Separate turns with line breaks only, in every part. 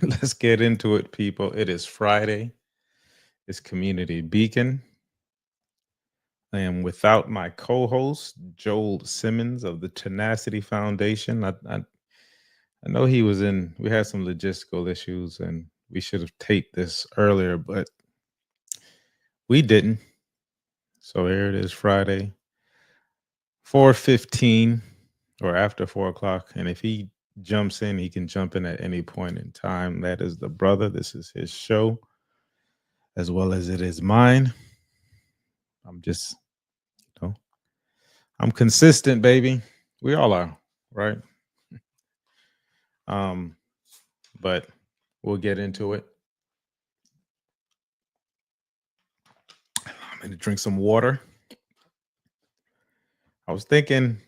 Let's get into it, people. It is Friday. It's Community Beacon. I am without my co-host, Joel Simmons of the Tenacity Foundation. I know he was in, we had some logistical issues and we should have taped this earlier, but we didn't. So here it is, Friday, 4:15 or after 4 o'clock. And if he jumps in, he can jump in at any point in time. That is the brother. This is his show as well as it is mine. I'm just, you know, I'm consistent, baby. We all are, right? Um, but we'll get into it. I'm gonna drink some water. I was thinking,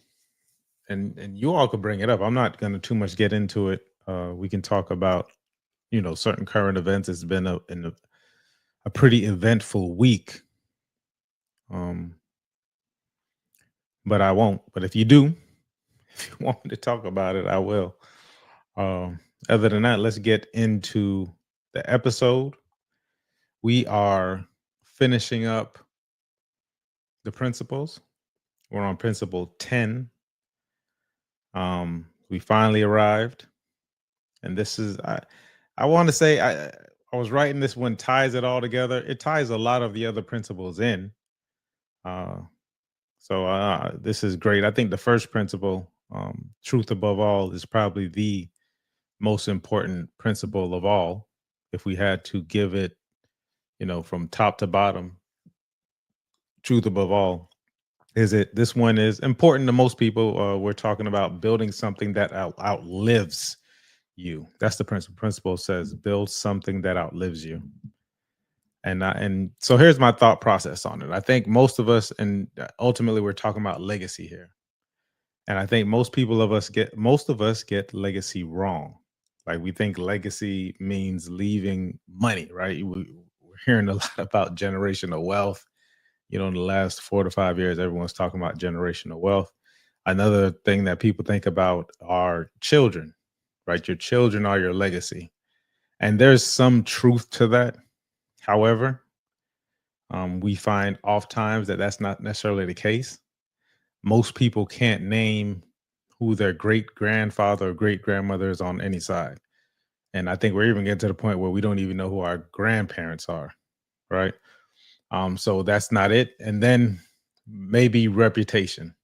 and you all could bring it up. I'm not gonna too much get into it. We can talk about, certain current events. It's been a pretty eventful week. Um, but I won't. But if you do, if you want me to talk about it, I will. Other than that, let's get into the episode. We are finishing up the principles. We're on principle 10. We finally arrived. And this is I want to say I was writing this one ties it all together. It ties a lot of the other principles in. Uh so this is great. I think the first principle, truth above all, is probably the most important principle of all. If we had to give it, from top to bottom, truth above all, this one is important to most people. We're talking about building something that outlives you. That's the principle. Principle says build something that outlives you. And so here's my thought process on it. I think most of us, and ultimately we're talking about legacy here. And I think most of us get legacy wrong. Like we think legacy means leaving money, right? We're hearing a lot about generational wealth. In the last 4 to 5 years, everyone's talking about generational wealth. Another thing that people think about are children, right? Your children are your legacy. And there's some truth to that. However, we find oftentimes that that's not necessarily the case. Most people can't name who their great grandfather or great grandmother is on any side. And I think we're even getting to the point where we don't even know who our grandparents are, right? So that's not it. And then maybe reputation.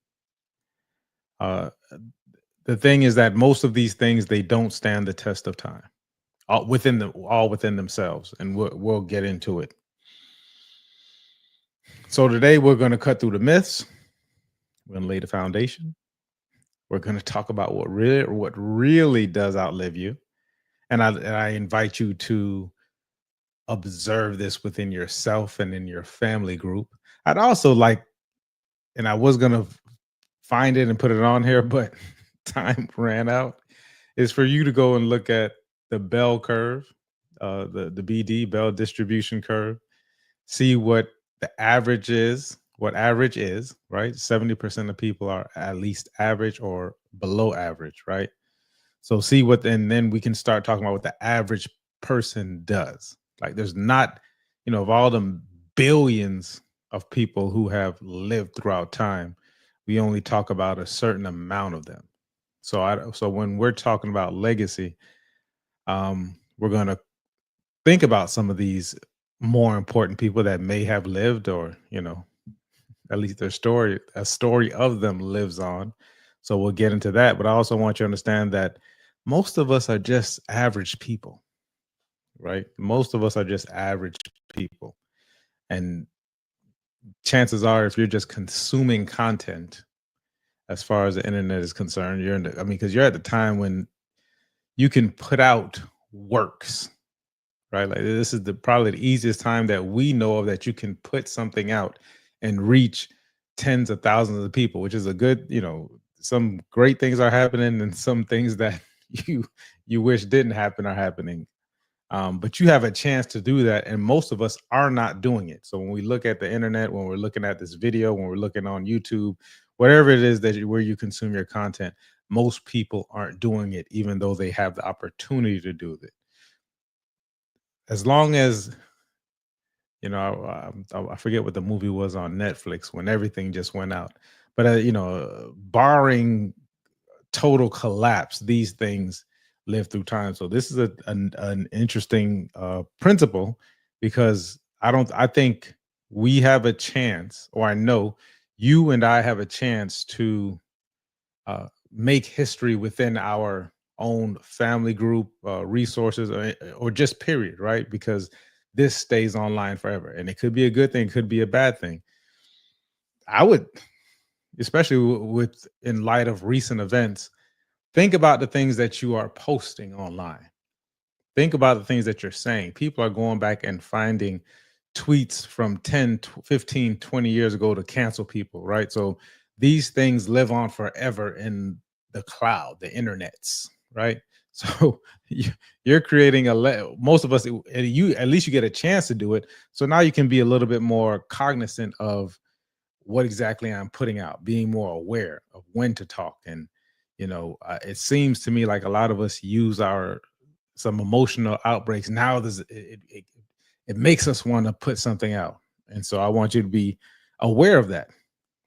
The thing is that most of these things, they don't stand the test of time, all within themselves, and we'll get into it. So today we're going to cut through the myths. We're going to lay the foundation. We're going to talk about what really does outlive you, and I invite you to observe this within yourself and in your family group. I'd also like, and I was going to find it and put it on here, but time ran out, is for you to go and look at the bell curve, the BD, bell distribution curve, see what average is, right? 70% of people are at least average or below average, right? So see and then we can start talking about what the average person does. Like there's not, of all the billions of people who have lived throughout time, we only talk about a certain amount of them. So when we're talking about legacy, we're going to think about some of these more important people that may have lived, or at least a story of them lives on. So we'll get into that. But I also want you to understand that most of us are just average people, right? Most of us are just average people. And chances are, if you're just consuming content, as far as the internet is concerned, because you're at the time when you can put out works, right? Like this is probably the easiest time that we know of that you can put something out and reach tens of thousands of people, which is a good, some great things are happening and some things that you wish didn't happen are happening. But you have a chance to do that, and most of us are not doing it. So when we look at the internet, when we're looking at this video, when we're looking on YouTube, whatever it is where you consume your content, most people aren't doing it, even though they have the opportunity to do it. as long as I forget what the movie was on Netflix when everything just went out, but barring total collapse, these things live through time. So this is an interesting principle because I think we have a chance, or I know you and I have a chance to make history within our own family group, resources, or just period, right? Because this stays online forever, and it could be a good thing, could be a bad thing. I would, especially with in light of recent events, think about the things that you are posting online. Think about the things that you're saying. People are going back and finding tweets from 10, 15, 20 years ago to cancel people, right? So these things live on forever in the cloud, the internets, right? So you're creating most of us, you at least you get a chance to do it. So now you can be a little bit more cognizant of what exactly I'm putting out, being more aware of when to talk. And, it seems to me like a lot of us use some emotional outbreaks. Now it makes us want to put something out. And so I want you to be aware of that,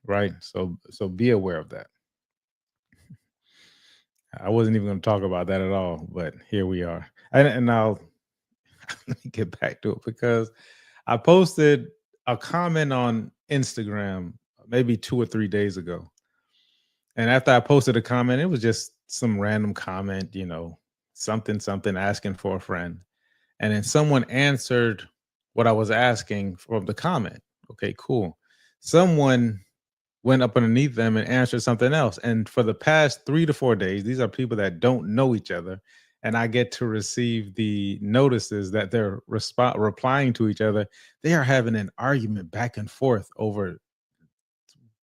right? So be aware of that. I wasn't even going to talk about that at all, but here we are. And now let me get back to it because I posted a comment on Instagram maybe 2 or 3 days ago. And after I posted a comment, it was just some random comment, something asking for a friend. And then someone answered what I was asking from the comment. Okay, cool. Someone went up underneath them and answered something else. And for the past 3 to 4 days, these are people that don't know each other. And I get to receive the notices that they're replying to each other. They are having an argument back and forth over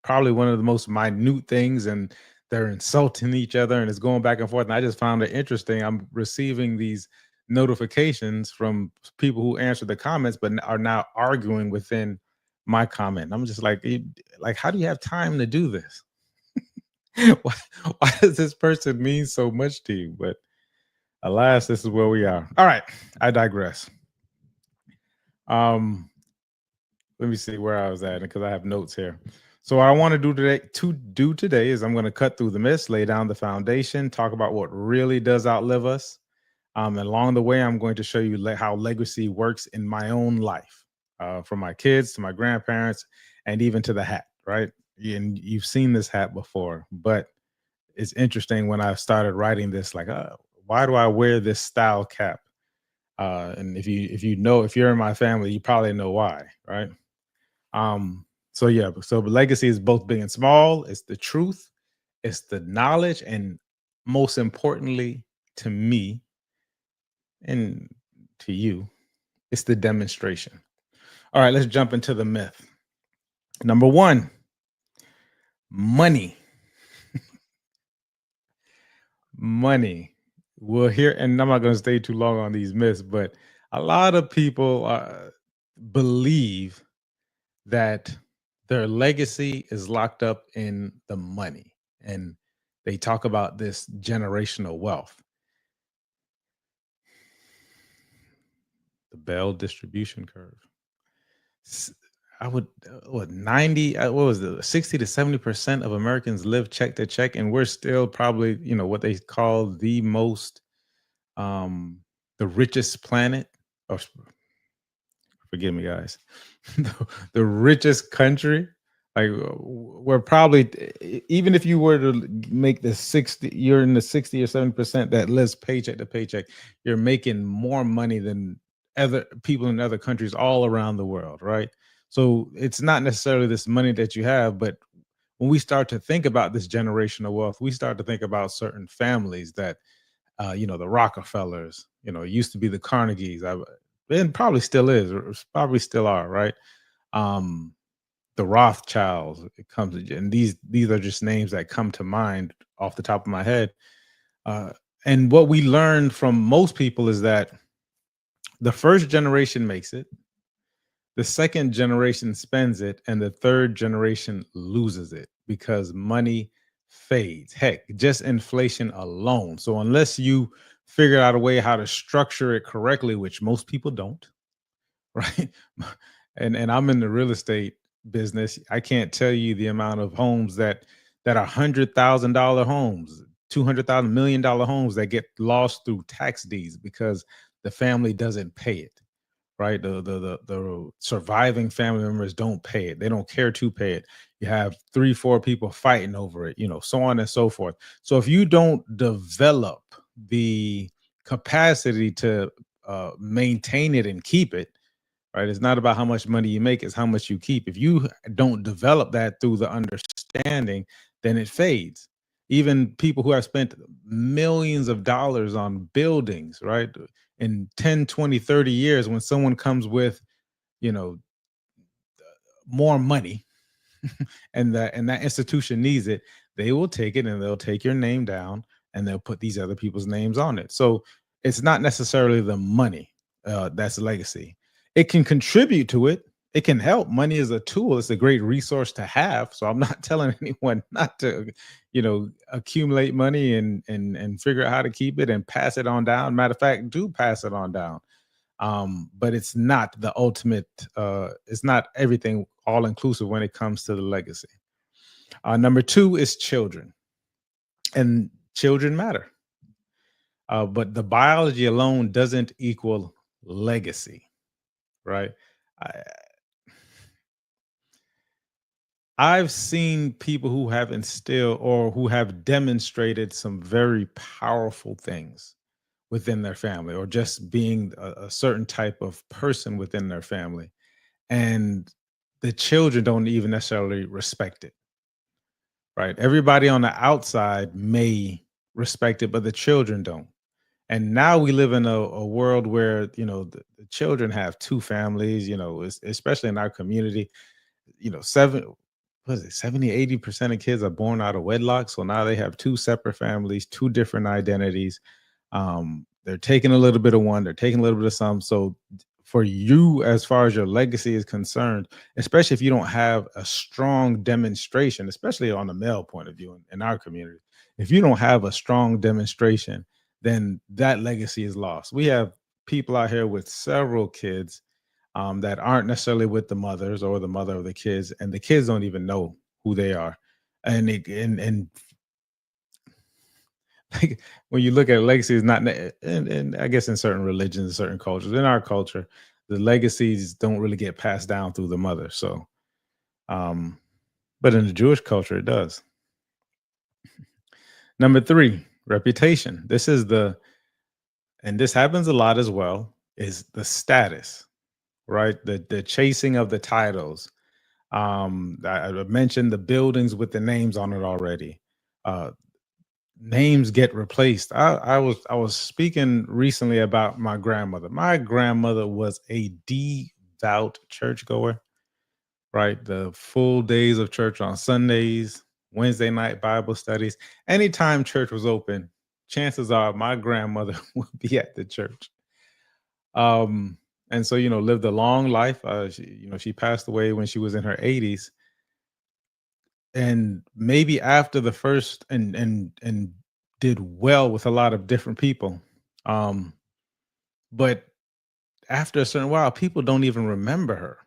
probably one of the most minute things, and they're insulting each other and it's going back and forth. And I just found it interesting. I'm receiving these notifications from people who answered the comments but are now arguing within my comment. I'm just like, like, how do you have time to do this? why, why does this person mean so much to you? But alas, this is where we are. All right, I digress. um Let me see where I was at because I have notes here. So what I want to do today is I'm going to cut through the myths, lay down the foundation, talk about what really does outlive us. And along the way, I'm going to show you how legacy works in my own life, from my kids to my grandparents, and even to the hat. Right? And you've seen this hat before, but it's interesting when I started writing this. Like, why do I wear this style cap? And if you're in my family, you probably know why, right? So yeah, so legacy is both big and small. It's the truth, it's the knowledge, and most importantly to me and to you, it's the demonstration. All right, let's jump into the myth. Number one, money. Money. We'll hear, and I'm not going to stay too long on these myths, but a lot of people believe that their legacy is locked up in the money. And they talk about this generational wealth, the Bell distribution curve. I would, what, 90, what was it, 60 to 70% of Americans live check to check, and we're still probably, what they call the most, the richest planet, or forgive me, guys, the richest country. Like, we're probably, even if you were to make the 60, you're in the 60 or 7% that lives paycheck to paycheck, you're making more money than other people in other countries all around the world, right? So it's not necessarily this money that you have, but when we start to think about this generational wealth, we start to think about certain families that, the Rockefellers, it used to be the Carnegies, and probably still is, or probably still are, right? Um, the Rothschilds, it comes, and these are just names that come to mind off the top of my head. Uh, and what we learned from most people is that the first generation makes it, the second generation spends it, and the third generation loses it because money fades. Heck, just inflation alone. So unless you figured out a way how to structure it correctly, which most people don't, right? And I'm in the real estate business. I can't tell you the amount of homes that are $100,000 homes, 200,000 $1 million homes that get lost through tax deeds because the family doesn't pay it, right? The surviving family members don't pay it. They don't care to pay it. You have 3, 4 people fighting over it, so on and so forth. So if you don't develop the capacity to maintain it and keep it, right? It's not about how much money you make, it's how much you keep. If you don't develop that through the understanding, then it fades. Even people who have spent millions of dollars on buildings, right? In 10, 20, 30 years, when someone comes with, you know, more money, and that institution needs it, they will take it and they'll take your name down and they'll put these other people's names on it. So it's not necessarily the money that's legacy. It can contribute to it. It can help. Money is a tool. It's a great resource to have. So I'm not telling anyone not to, accumulate money and figure out how to keep it and pass it on down. Matter of fact, do pass it on down. But it's not the ultimate. It's not everything all inclusive when it comes to the legacy. Number two is children, and children matter. But the biology alone doesn't equal legacy, right? I, I've seen people who have instilled or who have demonstrated some very powerful things within their family, or just being a certain type of person within their family. And the children don't even necessarily respect it, right? Everybody on the outside may respect it, but the children don't. And now we live in a world where, the children have two families, especially in our community, 70, 80% of kids are born out of wedlock. So now they have two separate families, two different identities. They're taking a little bit of one, they're taking a little bit of some. So for you, as far as your legacy is concerned, especially if you don't have a strong demonstration, especially on the male point of view in our community, if you don't have a strong demonstration, then that legacy is lost. We have people out here with several kids that aren't necessarily with the mothers or the mother of the kids, and the kids don't even know who they are. And like, when you look at legacy, is not, and I guess in certain religions, certain cultures, in our culture, the legacies don't really get passed down through the mother. So, um, but in the Jewish culture, it does. Number three, reputation. And this happens a lot as well, is the status, right? The chasing of the titles. I mentioned the buildings with the names on it already. Uh, Names get replaced. I was speaking recently about my grandmother. My grandmother was a devout churchgoer, right? The full days of church on Sundays, Wednesday night Bible studies. Anytime church was open, chances are my grandmother would be at the church. Um, and so, lived a long life. She passed away when she was in her 80s. And maybe after the first and did well with a lot of different people. Um, but after a certain while, people don't even remember her,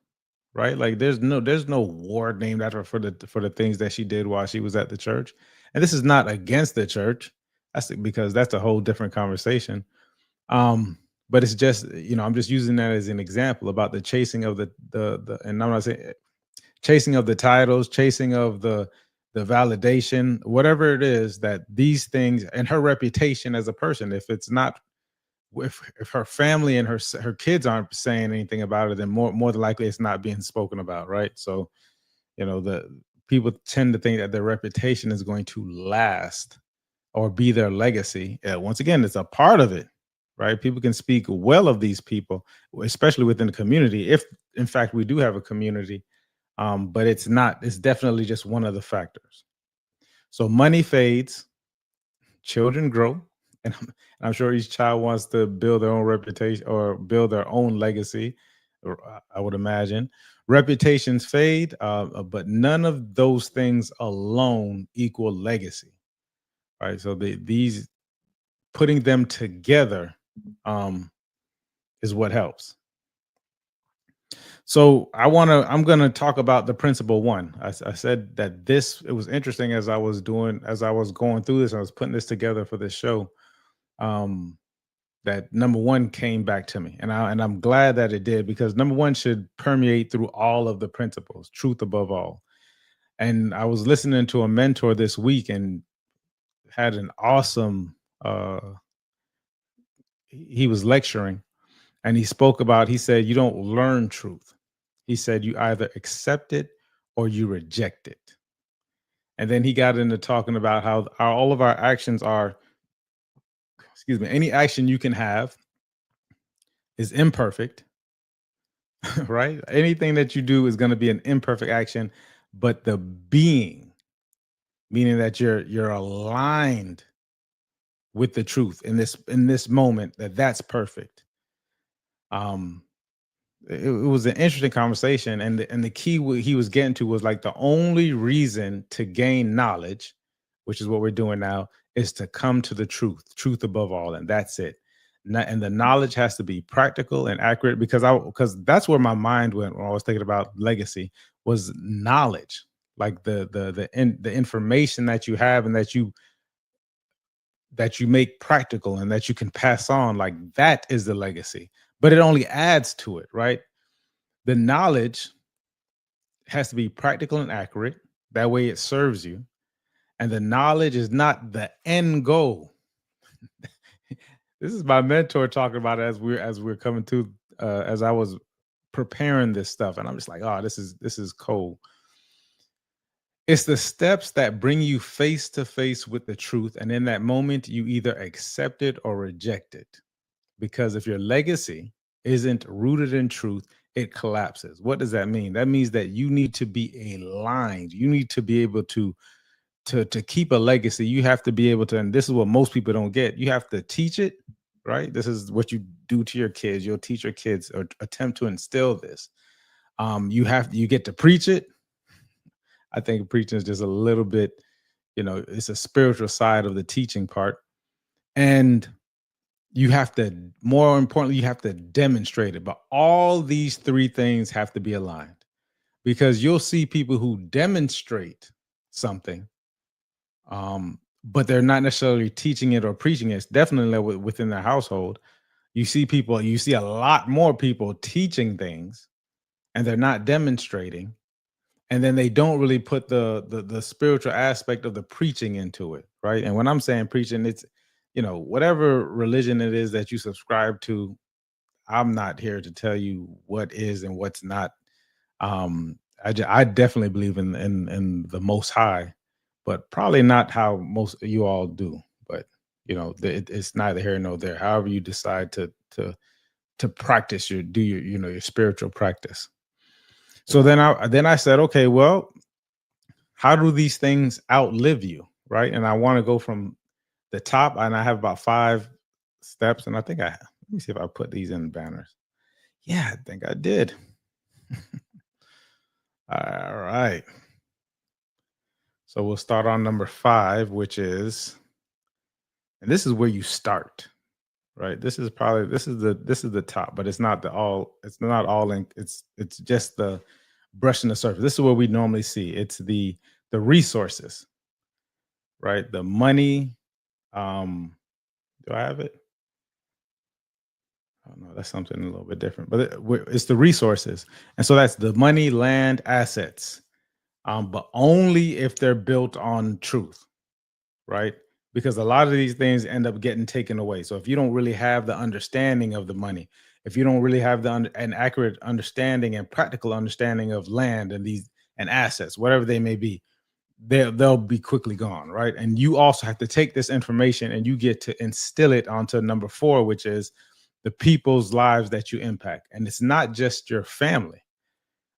right? Like there's no ward named after her for the things that she did while she was at the church. And this is not against the church. Because that's a whole different conversation. But it's just, I'm just using that as an example about the chasing of the and I'm not saying chasing of the titles, chasing of the validation, whatever it is, that these things and her reputation as a person, if it's not, if her family and her kids aren't saying anything about it, then more than likely it's not being spoken about, right? So, the people tend to think that their reputation is going to last or be their legacy. Once again, it's a part of it, right? People can speak well of these people, especially within the community, if in fact we do have a community. But it's not, it's definitely just one of the factors. So money fades, children grow, and I'm sure each child wants to build their own reputation or build their own legacy, or I would imagine. Reputations fade, but none of those things alone equal legacy, right? So these putting them together um, is what helps. So I'm gonna talk about the principle one. I said that it was interesting as I was going through this, I was putting this together for this show. Um, that number one came back to me, and I'm glad that it did, because number one should permeate through all of the principles, truth above all. And I was listening to a mentor this week and had an awesome. He was lecturing, and he said, you don't learn truth. He said, you either accept it or you reject it. And then he got into talking about how all of our actions are, excuse me, any action you can have is imperfect, right? Anything that you do is going to be an imperfect action, but the being, meaning that you're aligned with the truth in this moment, that's perfect. Um, it was an interesting conversation, and the key he was getting to was like the only reason to gain knowledge, which is what we're doing now, is to come to the truth above all, and that's it. And the knowledge has to be practical and accurate, because that's where my mind went when I was thinking about legacy, was knowledge, like the information that you have and that you make practical and that you can pass on, like that is the legacy. But it only adds to it, right? The knowledge has to be practical and accurate. That way it serves you. And the knowledge is not the end goal. This is my mentor talking about it as we're coming to as I was preparing this stuff. And I'm just like, oh, this is cold. It's the steps that bring you face to face with the truth. And in that moment, you either accept it or reject it. Because if your legacy isn't rooted in truth, it collapses. What does that mean? That means that you need to be aligned. You need to be able to keep a legacy. You have to be able to, and this is what most people don't get. You have to teach it, right? This is what you do to your kids. You'll teach your kids or attempt to instill this. You get to preach it. I think preaching is just a little bit, it's a spiritual side of the teaching part. And more importantly, you have to demonstrate it. But all these three things have to be aligned, because you'll see people who demonstrate something, but they're not necessarily teaching it or preaching it. It's definitely within their household. You see a lot more people teaching things and they're not demonstrating. And then they don't really put the spiritual aspect of the preaching into it, right? And when I'm saying preaching, it's, whatever religion it is that you subscribe to. I'm not here to tell you what is and what's not. I definitely believe in the Most High, but probably not how most of you all do. But it's neither here nor there. However you decide to practice your spiritual practice. So then I said, okay, well, how do these things outlive you, right? And I want to go from the top, and I have about 5 steps, and let me see if I put these in banners. Yeah, I think I did. All right. So we'll start on number 5, which is, and this is where you start, right? This is the top, but it's not all in, it's just the brushing the surface. This is what we normally see. It's the resources, right? The money. Do I have it? Oh no, that's something a little bit different, but it's the resources. And so that's the money, land, assets, but only if they're built on truth, right? Because a lot of these things end up getting taken away. So if you don't really have the understanding of the money, if you don't really have an accurate understanding and practical understanding of land and assets, whatever they may be, they'll be quickly gone, right? And you also have to take this information and you get to instill it onto number 4, which is the people's lives that you impact. And it's not just your family,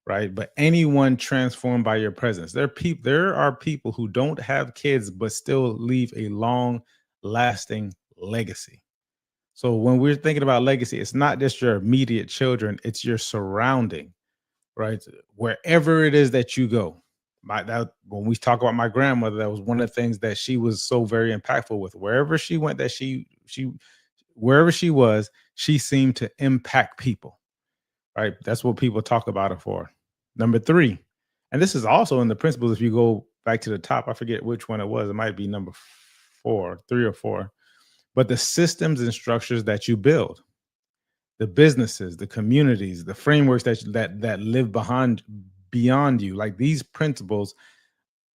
right? But anyone transformed by your presence. There are people who don't have kids, but still leave a long lasting legacy. So when we're thinking about legacy, it's not just your immediate children, it's your surrounding, right? Wherever it is that you go, when we talk about my grandmother, that was one of the things that she was so very impactful with. Wherever she went, that she wherever she was, she seemed to impact people. Right? That's what people talk about her for. Number three, and this is also in the principles. If you go back to the top, I forget which one it was. It might be number four, three or four. But the systems and structures that you build, the businesses, the communities, the frameworks that live behind beyond you, like these principles,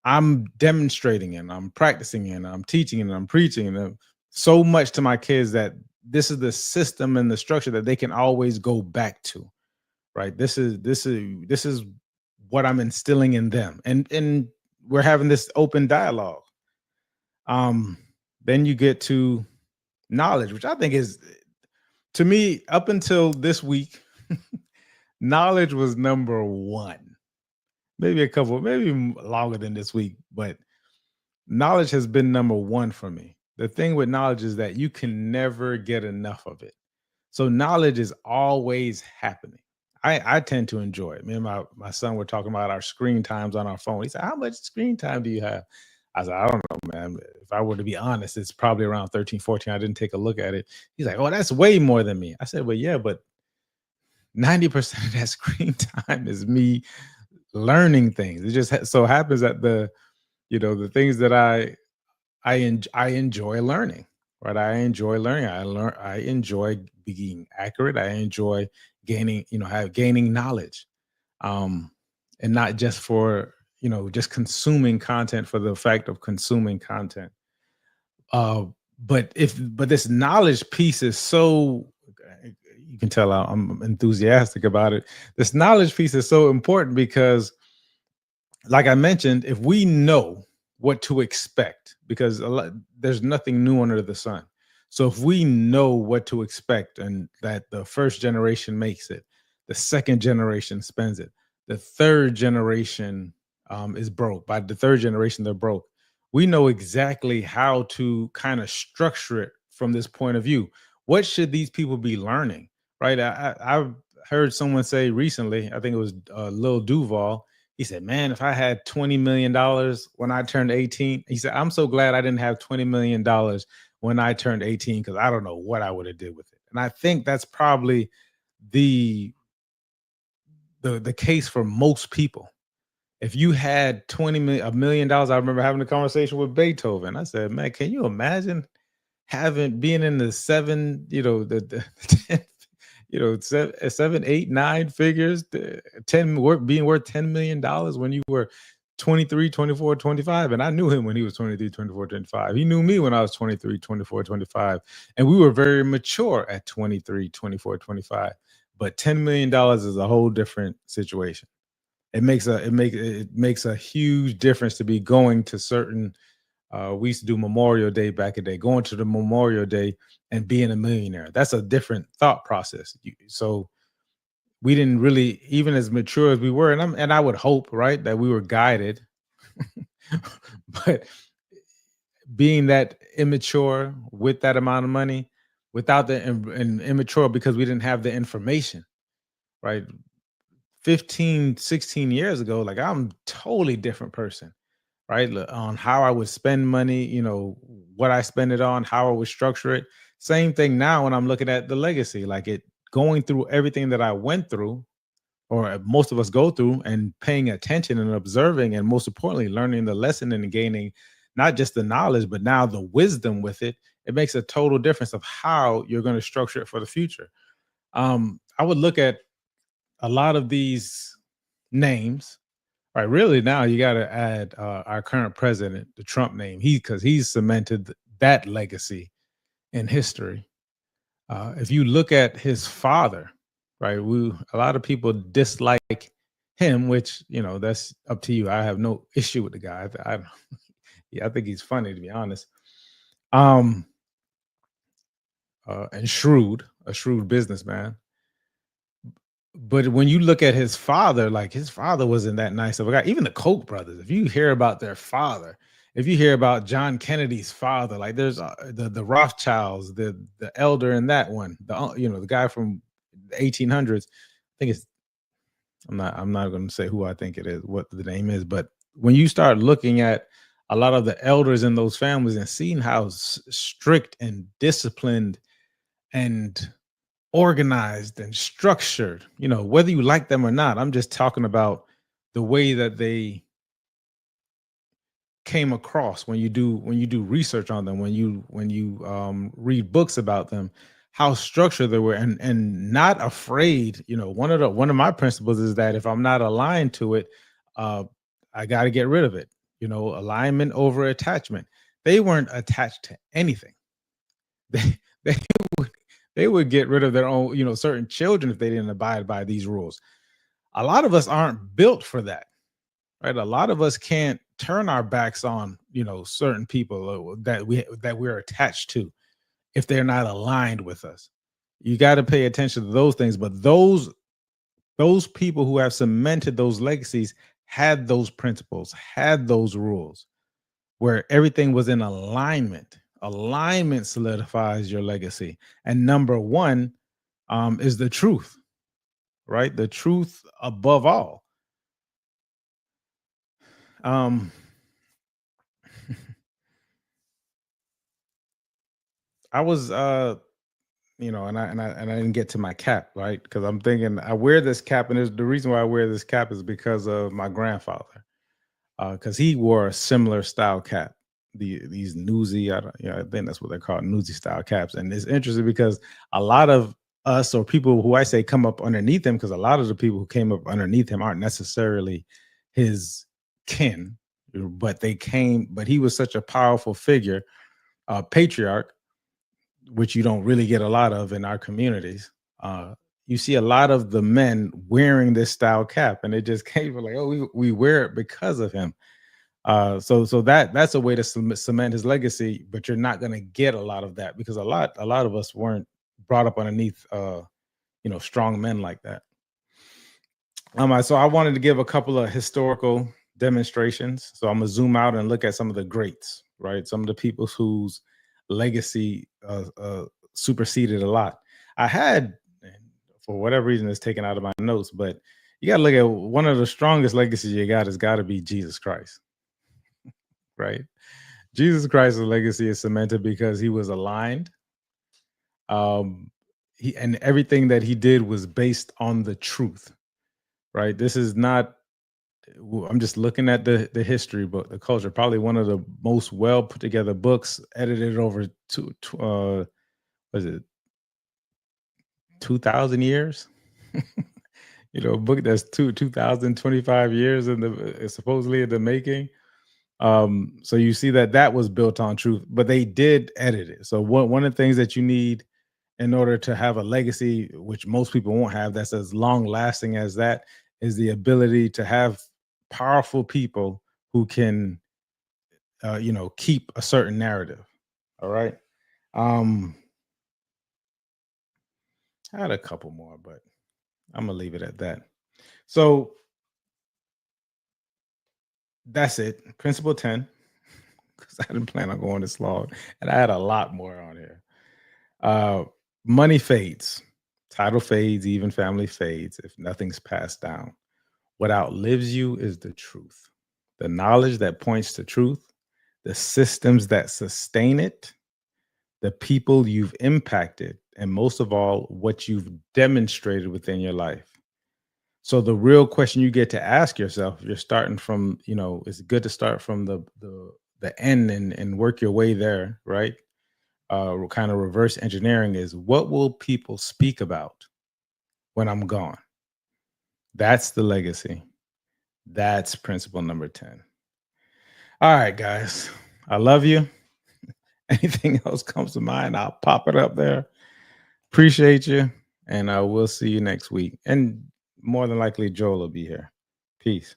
I'm demonstrating and I'm practicing and I'm teaching and I'm preaching and so much to my kids that this is the system and the structure that they can always go back to. Right? This is what I'm instilling in them, and we're having this open dialogue. Um, then you get to knowledge, which I think is, to me, up until this week, knowledge was number one. Maybe a couple, maybe longer than this week, but knowledge has been number one for me. The thing with knowledge is that you can never get enough of it. So knowledge is always happening. I tend to enjoy it. Me and my son were talking about our screen times on our phone. He said, "How much screen time do you have?" I said, "I don't know, man. If I were to be honest, it's probably around 13, 14. I didn't take a look at it." He's like, "Oh, that's way more than me." I said, "Well, yeah, but 90% of that screen time is me learning things. It just so happens that the things that I enjoy learning, right? I enjoy learning. I enjoy being accurate. I enjoy gaining knowledge. Um, and not just for, just consuming content for the fact of consuming content. Uh, but this knowledge piece is so, you can tell I'm enthusiastic about it. This knowledge piece is so important because, like I mentioned, if we know what to expect, because there's nothing new under the sun. So if we know what to expect and that the first generation makes it, the second generation spends it, the third generation is broke. By the third generation, they're broke. We know exactly how to kind of structure it from this point of view. What should these people be learning? Right? I've heard someone say recently, I think it was Lil Duval. He said, "Man, if I had $20 million when I turned 18," he said, "I'm so glad I didn't have $20 million when I turned 18 because I don't know what I would have did with it." And I think that's probably the the case for most people. If you had $1 million, I remember having a conversation with Beethoven. I said, "Man, can you imagine being in the seven, the 10, seven, eight, nine figures, 10 being worth $10 million when you were 23, 24, 25?" And I knew him when he was 23, 24, 25. He knew me when I was 23, 24, 25. And we were very mature at 23, 24, 25. But $10 million is a whole different situation. It makes a huge difference to be going to certain, we used to do Memorial Day back in the day, going to the Memorial Day and being a millionaire. That's a different thought process. So we didn't really, even as mature as we were, and I would hope, right, that we were guided, but being that immature with that amount of money, without and immature because we didn't have the information, right? 15, 16 years ago, like I'm totally different person, right? On how I would spend money, what I spend it on, how I would structure it. Same thing now when I'm looking at the legacy, like it going through everything that I went through, or most of us go through, and paying attention and observing, and most importantly, learning the lesson and gaining not just the knowledge, but now the wisdom with it. It makes a total difference of how you're going to structure it for the future. I would look at a lot of these names. Right, really now you got to add our current president, the Trump name, because he's cemented that legacy in history. If you look at his father, right, a lot of people dislike him, which that's up to you. I have no issue with the guy. Yeah, I think he's funny, to be honest. Um, and a shrewd businessman. But when you look at his father, like his father wasn't that nice of a guy. Even the Koch brothers, if you hear about their father, if you hear about John Kennedy's father, like there's the Rothschilds, the elder in that one, the guy from the 1800s. I think it's I'm not going to say who I think it is, what the name is, but when you start looking at a lot of the elders in those families and seeing how strict and disciplined and organized and structured, whether you like them or not, I'm just talking about the way that they came across when you do research on them, when you read books about them, how structured they were, and not afraid. One of my principles is that if I'm not aligned to it, uh I got to get rid of it. Alignment over attachment. They weren't attached to anything. They would they would get rid of their own, certain children if they didn't abide by these rules. A lot of us aren't built for that, right? A lot of us can't turn our backs on, certain people that we're attached to if they're not aligned with us. You got to pay attention to those things, but those people who have cemented those legacies had those principles, had those rules where everything was in alignment. Alignment solidifies your legacy. And number one, is the truth, right? The truth above all. Um, I was, and I didn't get to my cap, right? Because I'm thinking I wear this cap, and there's the reason why I wear this cap is because of my grandfather, because he wore a similar style cap. These newsy, I don't, I think that's what they're called, newsy style caps. And it's interesting because a lot of us, or people who I say come up underneath him, because a lot of the people who came up underneath him aren't necessarily his kin, but he was such a powerful figure, patriarch, which you don't really get a lot of in our communities. You see a lot of the men wearing this style cap, and it just came from like, oh, we wear it because of him. So that's a way to cement his legacy, but you're not going to get a lot of that because a lot of us weren't brought up underneath, strong men like that. So I wanted to give a couple of historical demonstrations. So I'm gonna zoom out and look at some of the greats, right? Some of the people whose legacy superseded a lot. I had, for whatever reason, it's taken out of my notes, but you got to look at one of the strongest legacies you got has got to be Jesus Christ, right? Jesus Christ's legacy is cemented because he was aligned. Um, and everything that he did was based on the truth, right? This is not. I'm just looking at the history book, the culture. Probably one of the most well put together books, edited over was it 2,000 years? A book that's 2,025 years in the supposedly in the making. So you see that was built on truth, but they did edit it. So one of the things that you need in order to have a legacy, which most people won't have, that's as long lasting as that, is the ability to have powerful people who can, keep a certain narrative. All right. Um, I had a couple more, but I'm gonna leave it at that. So that's it. Principle 10, because I didn't plan on going this long, and I had a lot more on here. Uh, Money fades, title fades, even family fades if nothing's passed down. What outlives you is the truth, the knowledge that points to truth, the systems that sustain it, the people you've impacted, and most of all, what you've demonstrated within your life. So the real question you get to ask yourself, if you're starting from, it's good to start from the end and work your way there, right? Kind of reverse engineering is, what will people speak about when I'm gone? That's the legacy. That's principle number 10. All right, guys. I love you. Anything else comes to mind, I'll pop it up there. Appreciate you. And I will see you next week. And more than likely, Joel will be here. Peace.